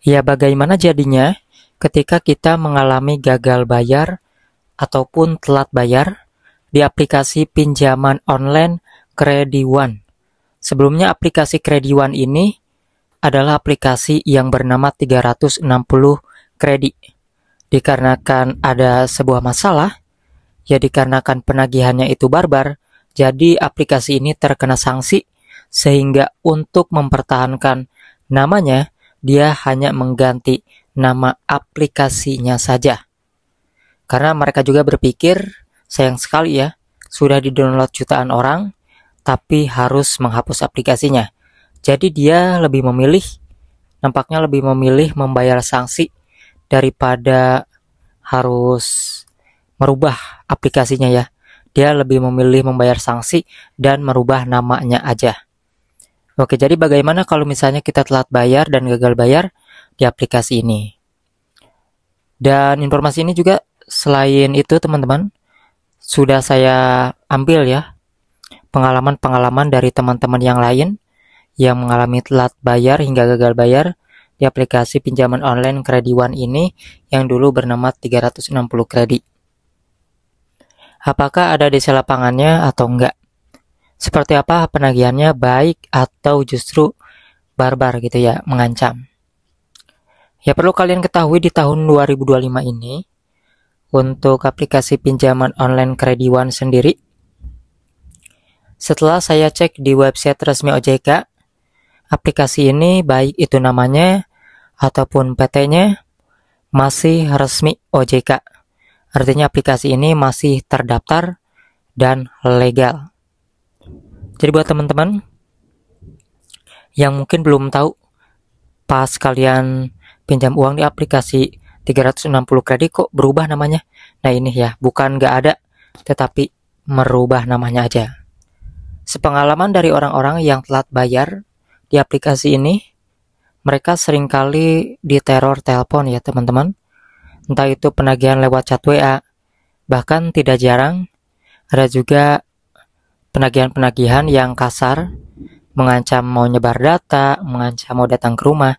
Ya, bagaimana jadinya ketika kita mengalami gagal bayar ataupun telat bayar di aplikasi pinjaman online Krediwan. Sebelumnya aplikasi Krediwan ini adalah aplikasi yang bernama 360 Kredi. Dikarenakan ada sebuah masalah, ya dikarenakan penagihannya itu barbar, jadi aplikasi ini terkena sanksi sehingga untuk mempertahankan namanya, dia hanya mengganti nama aplikasinya saja. Karena mereka juga berpikir, sayang sekali ya, sudah di-download jutaan orang, tapi harus menghapus aplikasinya. Jadi dia nampaknya lebih memilih membayar sanksi daripada harus merubah aplikasinya ya. Dia lebih memilih membayar sanksi dan merubah namanya aja. Oke, jadi bagaimana kalau misalnya kita telat bayar dan gagal bayar di aplikasi ini? Dan informasi ini juga selain itu teman-teman, sudah saya ambil ya pengalaman-pengalaman dari teman-teman yang lain yang mengalami telat bayar hingga gagal bayar di aplikasi pinjaman online Krediwan ini yang dulu bernama 360 Kredi. Apakah ada desa lapangannya atau enggak? Seperti apa penagihannya, baik atau justru barbar gitu ya, mengancam. Ya perlu kalian ketahui di tahun 2025 ini, untuk aplikasi pinjaman online Krediwan sendiri, setelah saya cek di website resmi OJK, aplikasi ini baik itu namanya ataupun PT-nya masih resmi OJK. Artinya aplikasi ini masih terdaftar dan legal. Jadi buat teman-teman yang mungkin belum tahu, pas kalian pinjam uang di aplikasi 360 Kredi kok berubah namanya. Nah ini ya, bukan nggak ada, tetapi merubah namanya aja. Sepengalaman dari orang-orang yang telat bayar di aplikasi ini, mereka seringkali diteror telepon ya teman-teman. Entah itu penagihan lewat chat WA, bahkan tidak jarang ada juga penagihan-penagihan yang kasar, mengancam mau nyebar data, mengancam mau datang ke rumah,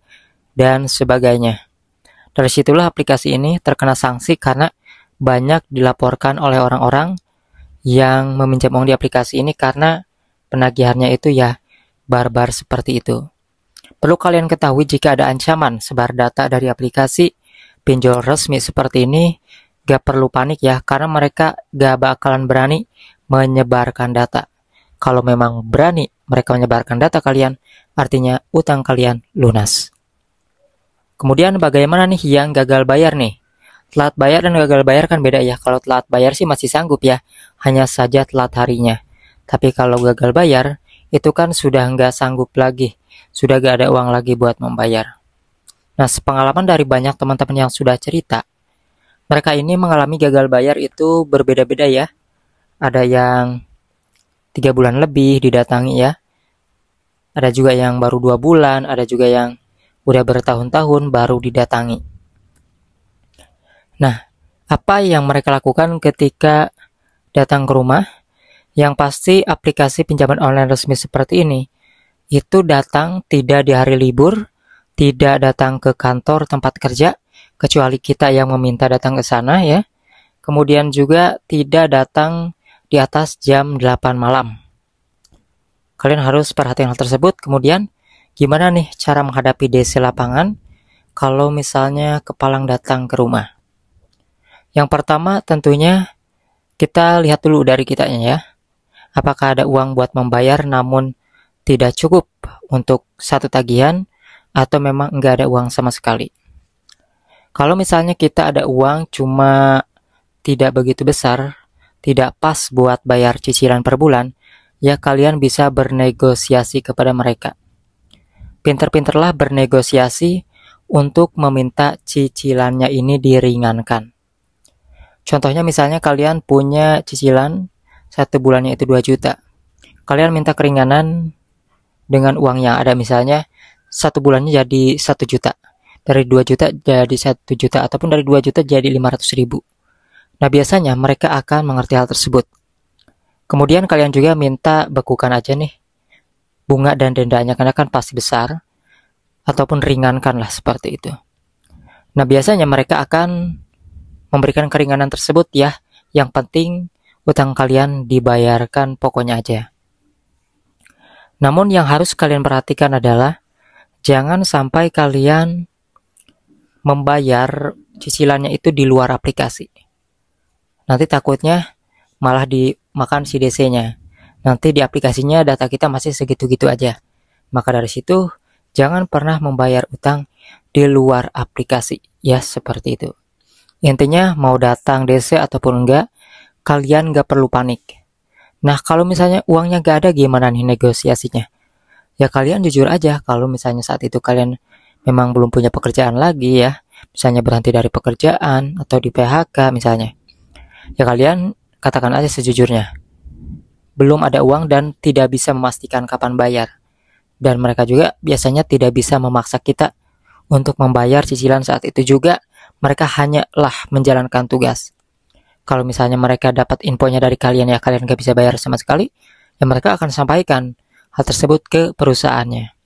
dan sebagainya. Dari situlah aplikasi ini terkena sanksi karena banyak dilaporkan oleh orang-orang yang meminjam uang di aplikasi ini karena penagihannya itu ya barbar seperti itu. Perlu kalian ketahui jika ada ancaman sebar data dari aplikasi pinjol resmi seperti ini, gak perlu panik ya, karena mereka gak bakalan berani menyebarkan data. Kalau memang berani mereka menyebarkan data kalian, artinya utang kalian lunas. Kemudian bagaimana nih yang gagal bayar nih? Telat bayar dan gagal bayar kan beda ya. Kalau telat bayar sih masih sanggup ya, hanya saja telat harinya. Tapi kalau gagal bayar, itu kan sudah nggak sanggup lagi, sudah gak ada uang lagi buat membayar. Nah, sepengalaman dari banyak teman-teman yang sudah cerita, mereka ini mengalami gagal bayar itu berbeda-beda ya. Ada yang 3 bulan lebih didatangi ya. Ada juga yang baru 2 bulan, ada juga yang udah bertahun-tahun baru didatangi. Nah, apa yang mereka lakukan ketika datang ke rumah? Yang pasti aplikasi pinjaman online resmi seperti ini, itu datang tidak di hari libur, tidak datang ke kantor tempat kerja, kecuali kita yang meminta datang ke sana ya. Kemudian juga tidak datang di atas jam 8 malam. Kalian harus perhatikan hal tersebut. Kemudian, gimana nih cara menghadapi DC lapangan kalau misalnya kepalang datang ke rumah? Yang pertama tentunya kita lihat dulu dari kitanya ya. Apakah ada uang buat membayar namun tidak cukup untuk satu tagihan atau memang nggak ada uang sama sekali. Kalau misalnya kita ada uang cuma tidak begitu besar, tidak pas buat bayar cicilan per bulan, ya kalian bisa bernegosiasi kepada mereka. Pinter-pinterlah bernegosiasi untuk meminta cicilannya ini diringankan. Contohnya misalnya kalian punya cicilan 1 bulannya itu 2 juta. Kalian minta keringanan dengan uang yang ada, misalnya 1 bulannya jadi 1 juta. Dari 2 juta jadi 1 juta, ataupun dari 2 juta jadi 500 ribu. Nah biasanya mereka akan mengerti hal tersebut. Kemudian kalian juga minta bekukan aja nih bunga dan dendanya, karena kan pasti besar. ataupun ringankan lah seperti itu. Nah, biasanya mereka akan memberikan keringanan tersebut ya. Yang penting utang kalian dibayarkan pokoknya aja. Namun yang harus kalian perhatikan adalah jangan sampai kalian membayar cicilannya itu di luar aplikasi. Nanti takutnya malah dimakan si DC-nya. Nanti di aplikasinya data kita masih segitu-gitu aja. Maka dari situ jangan pernah membayar utang di luar aplikasi. Ya, seperti itu. Intinya mau datang DC ataupun enggak, kalian nggak perlu panik. Nah, kalau misalnya uangnya nggak ada, gimana nih negosiasinya? Ya kalian jujur aja, kalau misalnya saat itu kalian memang belum punya pekerjaan lagi ya, misalnya berhenti dari pekerjaan atau di PHK misalnya, ya kalian katakan aja sejujurnya, belum ada uang dan tidak bisa memastikan kapan bayar. Dan mereka juga biasanya tidak bisa memaksa kita untuk membayar cicilan saat itu juga, mereka hanyalah menjalankan tugas. Kalau misalnya mereka dapat infonya dari kalian ya kalian gak bisa bayar sama sekali, ya mereka akan sampaikan hal tersebut ke perusahaannya.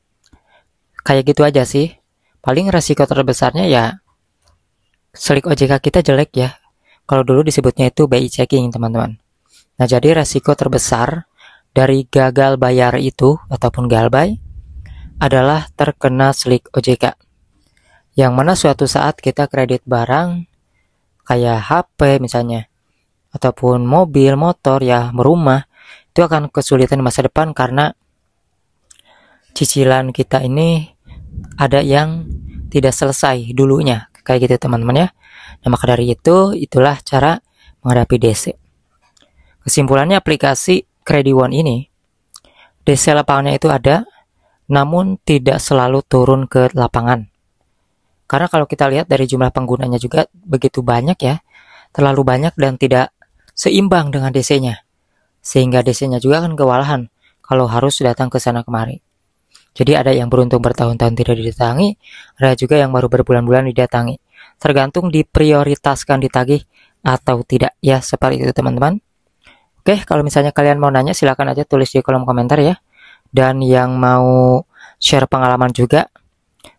Kayak gitu aja sih. Paling resiko terbesarnya ya slik OJK kita jelek ya. Kalau dulu disebutnya itu BI checking teman-teman. Nah, jadi resiko terbesar dari gagal bayar itu ataupun galbay adalah terkena slik OJK. Yang mana suatu saat kita kredit barang kayak HP misalnya, ataupun mobil, motor, ya rumah, itu akan kesulitan di masa depan karena cicilan kita ini ada yang tidak selesai dulunya, kayak gitu teman-teman ya. Nah, maka dari itu, itulah cara menghadapi DC. Kesimpulannya aplikasi Krediwon ini, DC lapangannya itu ada, namun tidak selalu turun ke lapangan. Karena kalau kita lihat dari jumlah penggunanya juga begitu banyak ya, terlalu banyak dan tidak seimbang dengan DC-nya. Sehingga DC-nya juga akan kewalahan kalau harus datang ke sana kemari. Jadi ada yang beruntung bertahun-tahun tidak didatangi, ada juga yang baru berbulan-bulan didatangi. Tergantung diprioritaskan ditagih atau tidak ya, seperti itu teman-teman. Oke, kalau misalnya kalian mau nanya silakan aja tulis di kolom komentar ya. Dan yang mau share pengalaman juga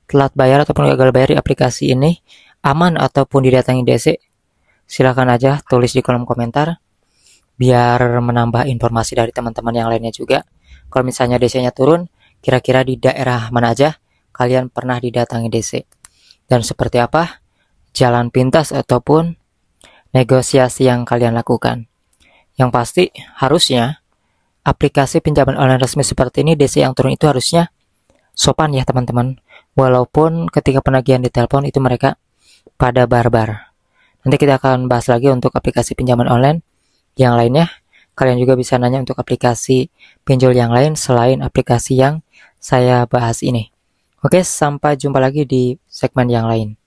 telat bayar ataupun gagal bayar di aplikasi ini, aman ataupun didatangi DC, silakan aja tulis di kolom komentar biar menambah informasi dari teman-teman yang lainnya juga. Kalau misalnya DC-nya turun, kira-kira di daerah mana aja kalian pernah didatangi DC dan seperti apa jalan pintas ataupun negosiasi yang kalian lakukan. Yang pasti harusnya aplikasi pinjaman online resmi seperti ini, DC yang turun itu harusnya sopan ya teman-teman. Walaupun ketika penagihan di telepon itu mereka pada barbar. Nanti kita akan bahas lagi untuk aplikasi pinjaman online yang lainnya. Kalian juga bisa nanya untuk aplikasi pinjol yang lain selain aplikasi yang saya bahas ini. Oke, sampai jumpa lagi di segmen yang lain.